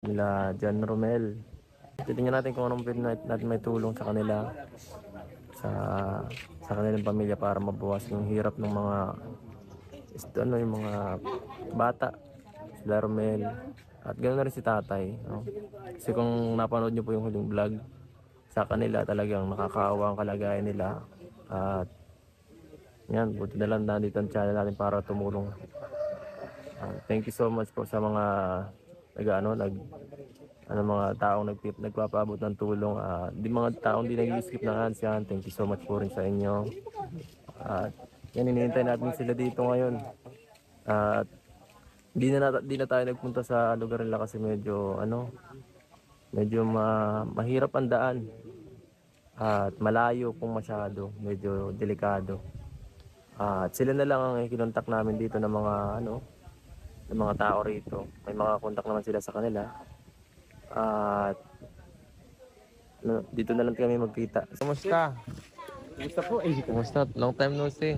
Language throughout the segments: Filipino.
nila John Romel. Titingnan natin kung anong pwede natin may tulong sa kanila, sa kanilang pamilya para mabawas yung hirap ng mga yung mga bata, sila Romel at ganoon na rin si tatay, no? Kasi kung napanood nyo po yung huling vlog sa kanila, talagang nakakaawa ang kalagayan nila. At yan, buti na lang nandito ang channel natin para tumulong. Thank you so much po sa mga mga taong nagpapaabot ng tulong. Di mga taong di nag-skip ng ads yan. Thank you so much po rin sa inyo. At yan, hinihintay natin sila dito ngayon. At di na tayo nagpunta sa lugar nila kasi medyo mahirap ang daan. At malayo kung masyado, medyo delikado. At sila na lang ang kinontak namin dito ng mga tao rito. May mga kontak naman sila sa kanila. At dito na lang kami magkita. Kumusta? Kumusta po eh? Kumusta? Long time no see.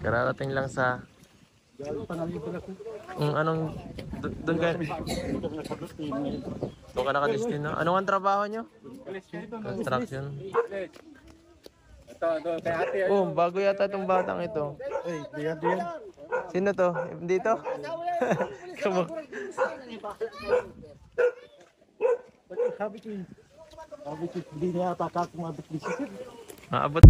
Kararating lang sa anong doon ka? Doon ka nakadestino. Anong ang trabaho nyo? Construction. Oh, bago yata itong batang ito. Ay, diyan. Sino to? Dito? Sabi ko, hindi na yata ako mabit-bisip. Maabot.